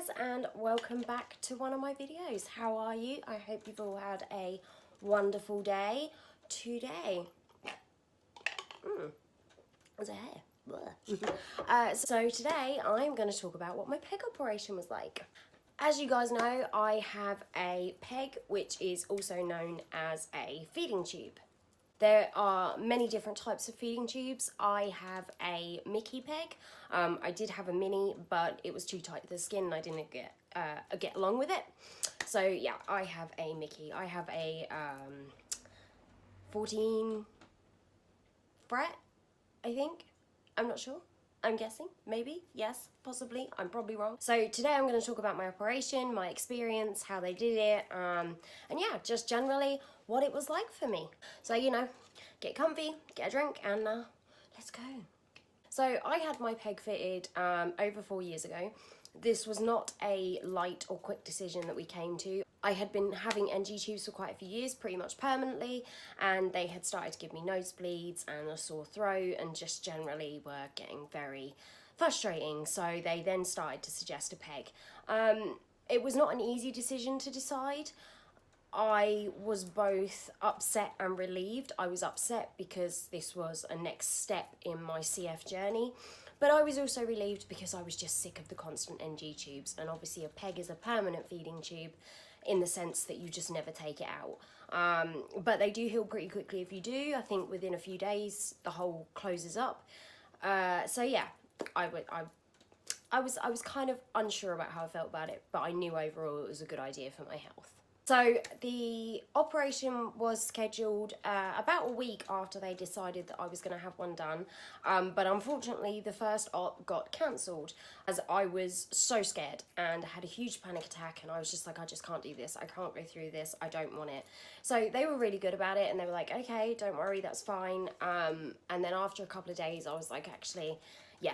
guys, and welcome back to one of my videos. How are you? I hope you've all had a wonderful day today. There's a hair. So today I'm going to talk about what my peg operation was like. As you guys know, I have a peg, which is also known as a feeding tube. There are many different types of feeding tubes. I have a Mickey peg. I did have a mini, but it was too tight to the skin and I didn't get along with it. So yeah, I have a Mickey. I have a 14 fret, I think. I'm not sure. I'm guessing, maybe, yes, possibly, I'm probably wrong. So today I'm going to talk about my operation, my experience, how they did it, and yeah, just generally what it was like for me. So, you know, get comfy, get a drink, and let's go. So I had my peg fitted over 4 years ago. This was not a light or quick decision that we came to. I had been having NG tubes for quite a few years, pretty much permanently, and they had started to give me nosebleeds and a sore throat and just generally were getting very frustrating. So they then started to suggest a peg. It was not an easy decision to decide. I was both upset and relieved. I was upset because this was a next step in my CF journey. But I was also relieved because I was just sick of the constant NG tubes, and obviously a peg is a permanent feeding tube in the sense that you just never take it out. But they do heal pretty quickly if you do. I think within a few days the hole closes up. So yeah, I was kind of unsure about how I felt about it, but I knew overall it was a good idea for my health. So the operation was scheduled about a week after they decided that I was going to have one done, but unfortunately the first op got cancelled as I was so scared and had a huge panic attack, and I was just like, I just can't do this, I can't go through this, I don't want it. So they were really good about it and they were like, okay, don't worry, that's fine. And then after a couple of days I was like, actually, yeah,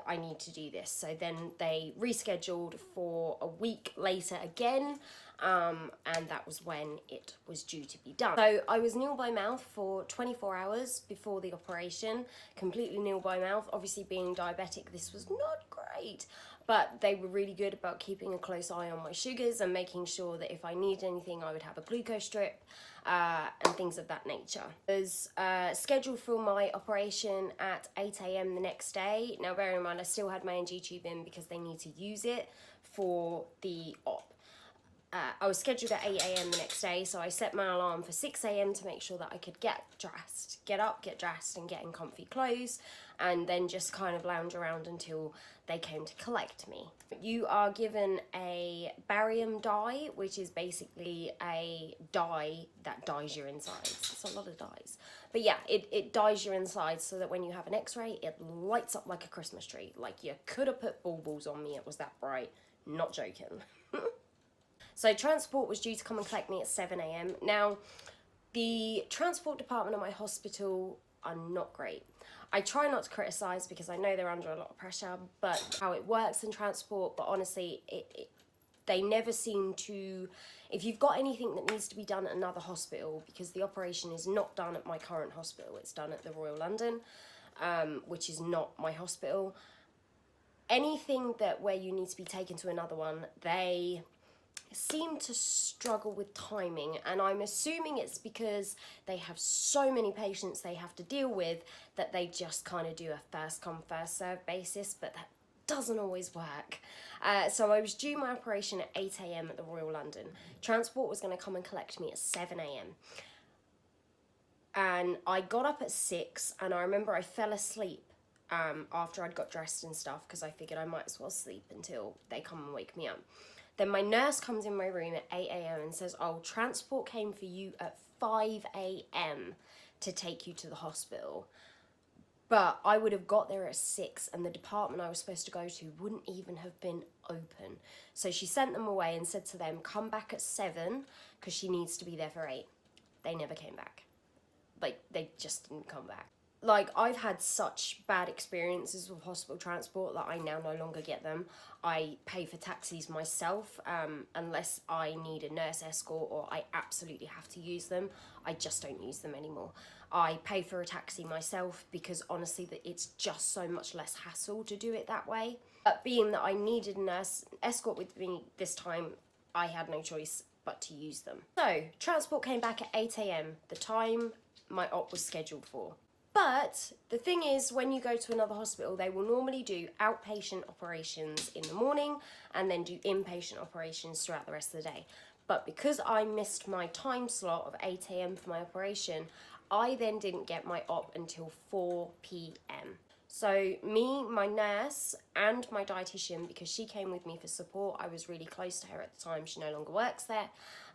I need to do this. So then they rescheduled for a week later again, and that was when it was due to be done. So I was nil by mouth for 24 hours before the operation, completely nil by mouth. Obviously being diabetic, this was not great, but they were really good about keeping a close eye on my sugars and making sure that if I needed anything I would have a glucose strip and things of that nature. I was scheduled for my operation at 8 AM the next day. Now bear in mind I still had my NG tube in because they need to use it for the op. I was scheduled at 8 AM the next day, so I set my alarm for 6 AM to make sure that I could get dressed, get up, get dressed and get in comfy clothes, and then just kind of lounge around until they came to collect me. You are given a barium dye, which is basically a dye that dyes your insides. It's a lot of dyes. But yeah, it dyes your insides so that when you have an x-ray, it lights up like a Christmas tree. Like you could have put baubles on me, it was that bright. Not joking. So transport was due to come and collect me at 7 AM. Now, the transport department at my hospital are not great. I try not to criticise because I know they're under a lot of pressure, but how it works in transport, but honestly, they never seem to, if you've got anything that needs to be done at another hospital, because the operation is not done at my current hospital, it's done at the Royal London, which is not my hospital. Anything where you need to be taken to another one, they seem to struggle with timing, and I'm assuming it's because they have so many patients they have to deal with that they just kind of do a first come first serve basis, but that doesn't always work. So I was due my operation at 8 AM at the Royal London. Transport was going to come and collect me at 7 AM. And I got up at 6, and I remember I fell asleep after I'd got dressed and stuff because I figured I might as well sleep until they come and wake me up. Then my nurse comes in my room at 8 AM and says, oh, transport came for you at 5 AM to take you to the hospital. But I would have got there at 6 and the department I was supposed to go to wouldn't even have been open. So she sent them away and said to them, come back at 7 because she needs to be there for 8. They never came back. Like, they just didn't come back. like, I've had such bad experiences with hospital transport that I now no longer get them. I pay for taxis myself, unless I need a nurse escort or I absolutely have to use them. I just don't use them anymore. I pay for a taxi myself because honestly that it's just so much less hassle to do it that way. But being that I needed a nurse escort with me this time, I had no choice but to use them. So, transport came back at 8 a.m, the time my op was scheduled for. But the thing is, when you go to another hospital, they will normally do outpatient operations in the morning and then do inpatient operations throughout the rest of the day. But because I missed my time slot of 8 a.m. for my operation, I then didn't get my op until 4 p.m. So me, my nurse, and my dietitian, because she came with me for support, I was really close to her at the time, she no longer works there,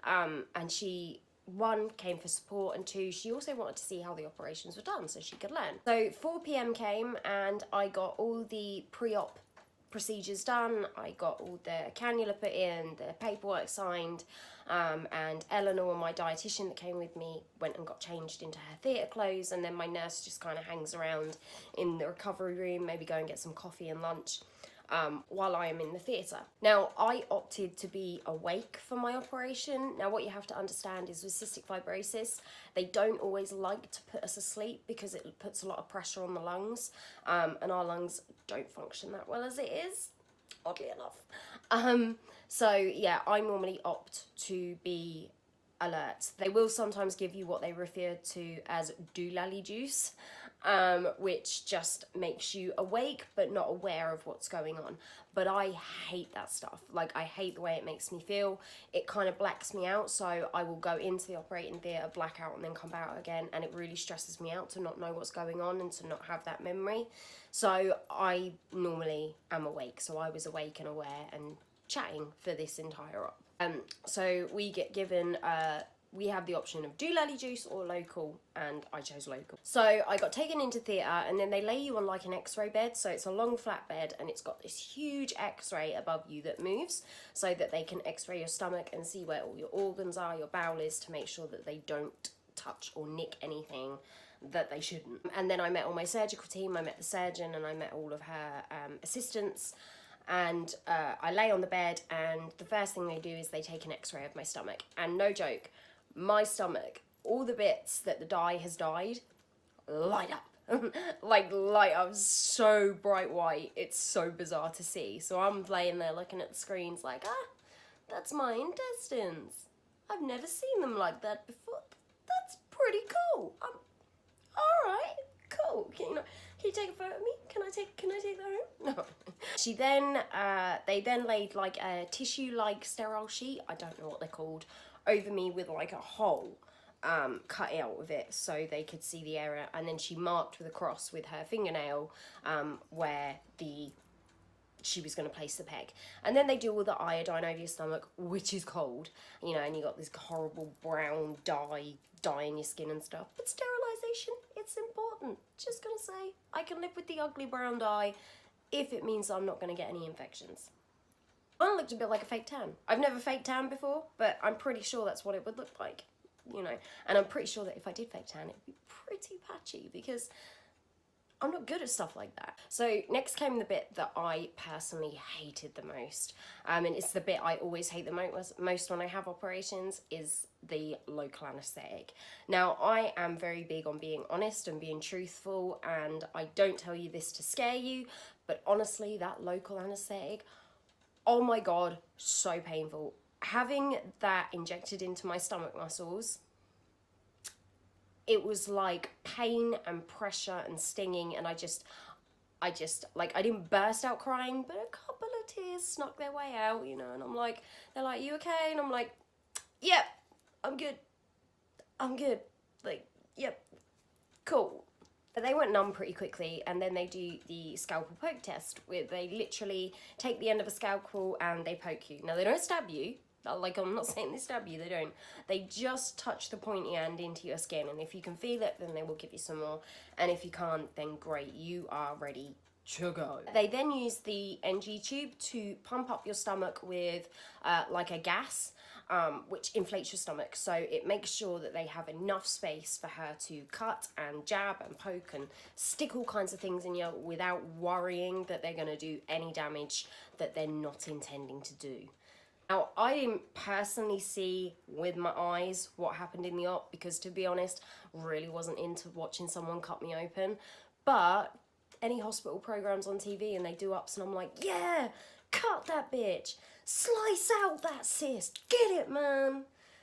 and she, one, came for support, and two, she also wanted to see how the operations were done so she could learn. So 4 p.m. came and I got all the pre-op procedures done, I got all the cannula put in, the paperwork signed, and Eleanor, my dietitian that came with me, went and got changed into her theatre clothes, and then my nurse just kind of hangs around in the recovery room, maybe go and get some coffee and lunch, while I am in the theatre. Now, I opted to be awake for my operation. Now, what you have to understand is with cystic fibrosis, they don't always like to put us asleep because it puts a lot of pressure on the lungs, and our lungs don't function that well as it is, oddly enough. So yeah, I normally opt to be alert. They will sometimes give you what they refer to as doolally juice, which just makes you awake but not aware of what's going on. But I hate that stuff. Like, I hate the way it makes me feel. It kind of blacks me out, so I will go into the operating theatre, black out, and then come out again, and it really stresses me out to not know what's going on and to not have that memory. So I normally am awake, so I was awake and aware and chatting for this entire op. So we get given, we have the option of doolally juice or local, and I chose local. So I got taken into theatre, and then they lay you on like an x-ray bed, so it's a long flat bed and it's got this huge x-ray above you that moves so that they can x-ray your stomach and see where all your organs are, your bowel is, to make sure that they don't touch or nick anything that they shouldn't. And then I met all my surgical team, I met the surgeon, and I met all of her assistants. And I lay on the bed, and the first thing they do is they take an x-ray of my stomach. And no joke, my stomach, all the bits that the dye has dyed, light up. Like, light up, so bright white, it's so bizarre to see. So I'm laying there looking at the screens like, that's my intestines. I've never seen them like that before. That's pretty cool. Alright, cool. Can you take a photo of me? Can I take that home? No. She then, they then laid like a tissue-like sterile sheet, I don't know what they're called, over me with like a hole cut out of it so they could see the area, and then she marked with a cross with her fingernail where she was going to place the peg. And then they do all the iodine over your stomach, which is cold, you know, and you got this horrible brown dye in your skin and stuff. But sterilization, it's important. Just gonna say, I can live with the ugly brown dye if it means I'm not going to get any infections. Mine looked a bit like a fake tan. I've never fake tan before, but I'm pretty sure that's what it would look like, you know. And I'm pretty sure that if I did fake tan, it'd be pretty patchy because I'm not good at stuff like that. So next came the bit that I personally hated the most. And it's the bit I always hate the most when I have operations, is the local anaesthetic. Now, I am very big on being honest and being truthful, and I don't tell you this to scare you, but honestly, that local anaesthetic, oh my God, so painful. Having that injected into my stomach muscles, it was like pain and pressure and stinging, and I just, like, I didn't burst out crying, but a couple of tears snuck their way out, you know, and I'm like, they're like, you okay? And I'm like, yep, I'm good, like, yep, cool. But they went numb pretty quickly, and then they do the scalpel poke test, where they literally take the end of a scalpel and they poke you. Now, they don't stab you. Like, I'm not saying they stab you, they don't. They just touch the pointy end into your skin, and if you can feel it, then they will give you some more. And if you can't, then great, you are ready to go. They then use the NG tube to pump up your stomach with like a gas, which inflates your stomach. So it makes sure that they have enough space for her to cut and jab and poke and stick all kinds of things in you without worrying that they're going to do any damage that they're not intending to do. Now, I didn't personally see with my eyes what happened in the op because, to be honest, really wasn't into watching someone cut me open. But any hospital programs on TV and they do ups and I'm like, yeah, cut that bitch. Slice out that cyst. Get it, man.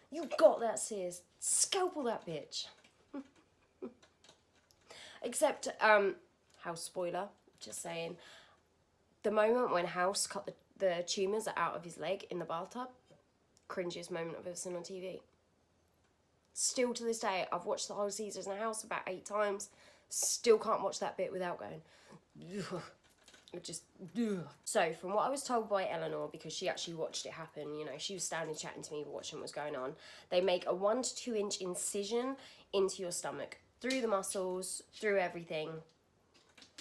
You got that cyst. Scalpel that bitch. Except, house spoiler, just saying, the moment when House cut the tumours out of his leg in the bathtub, cringiest moment I've ever seen on TV. Still to this day, I've watched the whole season in the House about 8 times. Still can't watch that bit without going, ugh. Just, ugh. So from what I was told by Eleanor, because she actually watched it happen, you know, she was standing chatting to me watching what was going on, they make a 1 to 2 inch incision into your stomach, through the muscles, through everything,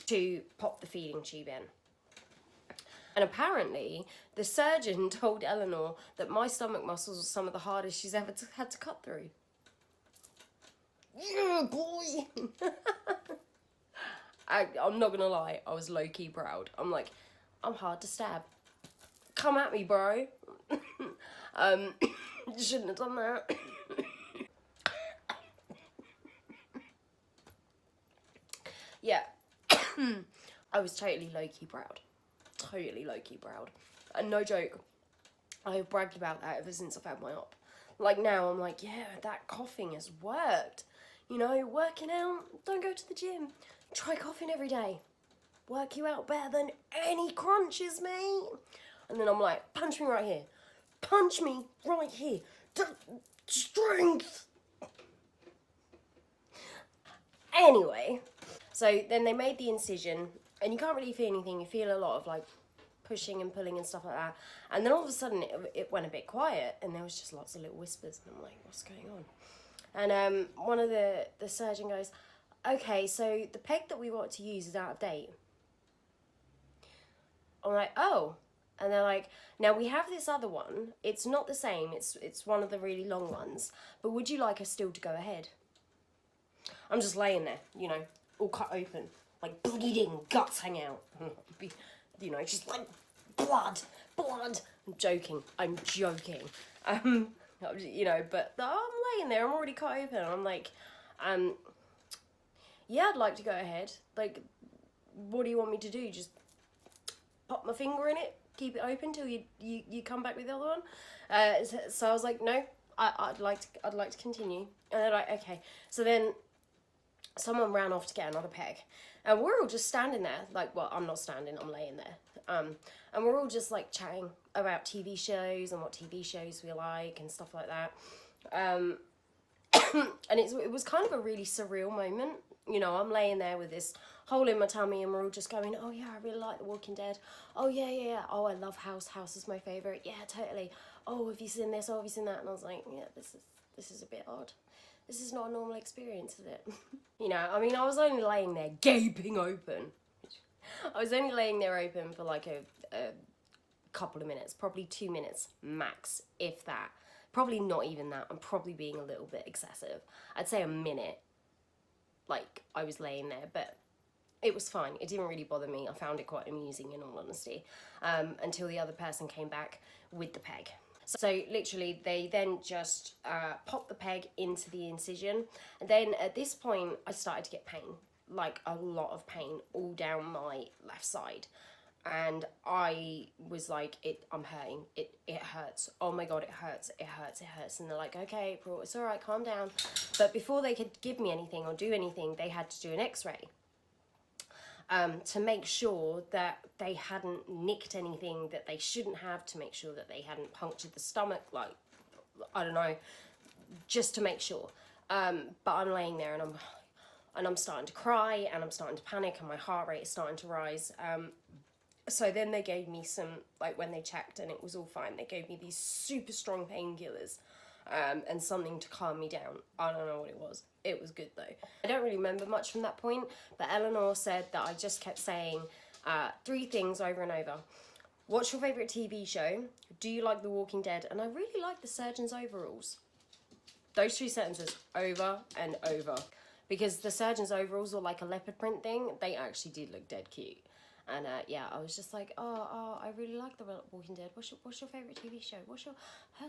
to pop the feeding tube in. And apparently, the surgeon told Eleanor that my stomach muscles were some of the hardest she's ever had to cut through. Yeah, boy! I'm not gonna lie, I was low-key proud. I'm like, I'm hard to stab. Come at me, bro. Shouldn't have done that. Yeah. I was totally low-key proud. Totally low-key proud. And no joke, I've bragged about that ever since I've had my op. Like now, I'm like, yeah, that coughing has worked. You know, working out, don't go to the gym. Try coughing every day. Work you out better than any crunches, mate. And then I'm like, punch me right here. Punch me right here. Strength. Anyway, so then they made the incision, and you can't really feel anything. You feel a lot of like pushing and pulling and stuff like that. And then all of a sudden it went a bit quiet, and there was just lots of little whispers. And I'm like, what's going on? And one of the surgeon goes, okay, so the peg that we want to use is out of date. I'm like, oh. And they're like, now we have this other one. It's not the same. It's one of the really long ones. But would you like us still to go ahead? I'm just laying there, you know, all cut open, like bleeding, guts hang out. You know, just like blood. I'm joking. You know, but I'm laying there. I'm already cut open. I'm like, yeah, I'd like to go ahead. Like, what do you want me to do? Just pop my finger in it, keep it open till you come back with the other one. So I was like, no, I'd like to continue. And they're like, okay. So then someone ran off to get another peg, and we're all just standing there. Like, well, I'm not standing. I'm laying there. And we're all just like chatting about TV shows and what TV shows we like and stuff like that. And it was kind of a really surreal moment. You know, I'm laying there with this hole in my tummy, and we're all just going, oh yeah, I really like The Walking Dead. Oh yeah. Oh, I love House. House is my favourite. Yeah, totally. Oh, have you seen this? Oh, have you seen that? And I was like, yeah, this is a bit odd. This is not a normal experience, is it? You know, I mean, I was only laying there gaping open. I was only laying there open for like a couple of minutes, probably 2 minutes max, if that. Probably not even that. I'm probably being a little bit excessive. I'd say a minute. Like, I was laying there, but it was fine. It didn't really bother me. I found it quite amusing, in all honesty, until the other person came back with the peg. So literally, they then just popped the peg into the incision. And then at this point, I started to get pain, like a lot of pain all down my left side. And I was like, I'm hurting. It hurts. Oh my God, it hurts. And they're like, okay, April, it's all right, calm down. But before they could give me anything or do anything, they had to do an x-ray to make sure that they hadn't nicked anything that they shouldn't have, to make sure that they hadn't punctured the stomach, like, I don't know, just to make sure. But I'm laying there and I'm starting to cry and I'm starting to panic and my heart rate is starting to rise. So then they gave me some, like when they checked and it was all fine, they gave me these super strong painkillers and something to calm me down. I don't know what it was. It was good though. I don't really remember much from that point, but Eleanor said that I just kept saying, 3 things over and over. What's your favourite TV show? Do you like The Walking Dead? And I really like the surgeon's overalls. Those 2 sentences over and over. Because the surgeon's overalls were like a leopard print thing. They actually did look dead cute. And yeah, I was just like, oh, I really like The Walking Dead. What's your favourite TV show? Her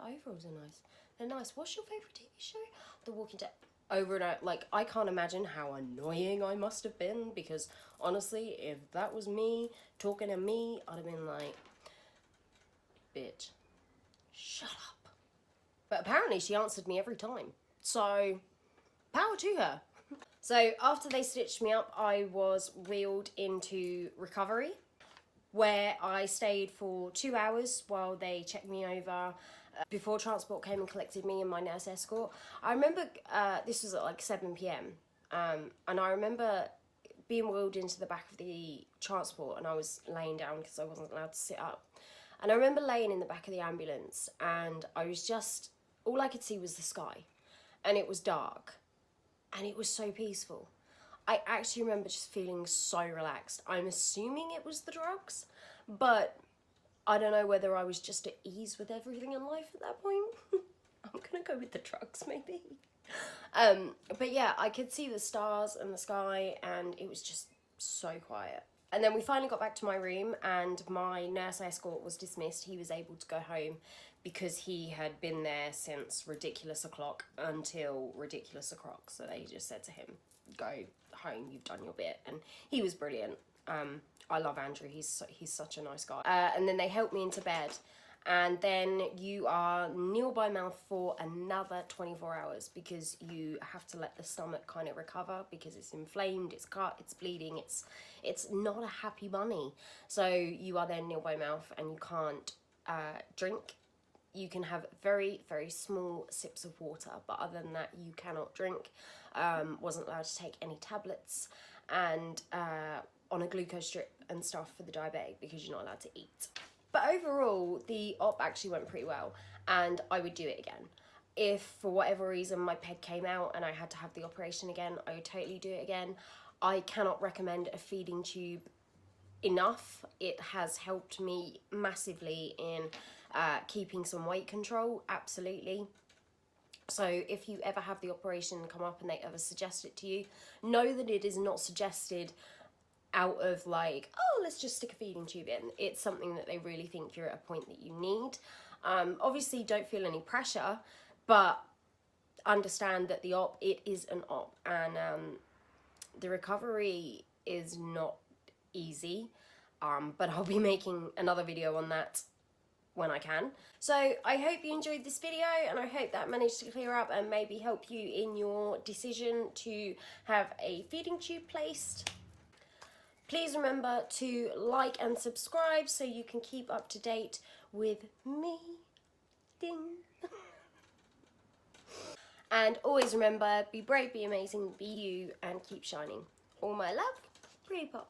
overalls are nice. They're nice. What's your favourite TV show? The Walking Dead. Over and over. Like, I can't imagine how annoying I must have been. Because honestly, if that was me talking to me, I'd have been like, bitch, shut up. But apparently she answered me every time. So, power to her. So after they stitched me up, I was wheeled into recovery, where I stayed for 2 hours while they checked me over before transport came and collected me and my nurse escort. I remember this was at like 7 p.m. And I remember being wheeled into the back of the transport, and I was laying down because I wasn't allowed to sit up. And I remember laying in the back of the ambulance, and I was just, all I could see was the sky, and it was dark. And it was so peaceful. I actually remember just feeling so relaxed. I'm assuming it was the drugs, but I don't know whether I was just at ease with everything in life at that point. I'm gonna go with the drugs, maybe. But yeah, I could see the stars and the sky, and it was just so quiet. And then we finally got back to my room, and my nurse escort was dismissed. He was able to go home because he had been there since ridiculous o'clock until ridiculous o'clock. So they just said to him, go home, you've done your bit. And he was brilliant. I love Andrew, he's such a nice guy. And then they helped me into bed. And then you are nil by mouth for another 24 hours because you have to let the stomach kind of recover because it's inflamed, it's cut, it's bleeding, it's not a happy bunny. So you are then nil by mouth and you can't drink. You can have very, very small sips of water, but other than that, you cannot drink. Wasn't allowed to take any tablets, and on a glucose drip and stuff for the diabetic because you're not allowed to eat. But overall, the op actually went pretty well, and I would do it again. If for whatever reason my peg came out and I had to have the operation again, I would totally do it again. I cannot recommend a feeding tube enough. It has helped me massively in keeping some weight control, absolutely. So if you ever have the operation come up and they ever suggest it to you, know that it is not suggested out of like, oh, let's just stick a feeding tube in. It's something that they really think you're at a point that you need. Obviously don't feel any pressure, but understand that the op, it is an op, and the recovery is not easy, but I'll be making another video on that when I can. So I hope you enjoyed this video, and I hope that managed to clear up and maybe help you in your decision to have a feeding tube placed. Please remember to like and subscribe so you can keep up to date with me. Ding. And always remember, be brave, be amazing, be you, and keep shining. All my love, Pretty Pop.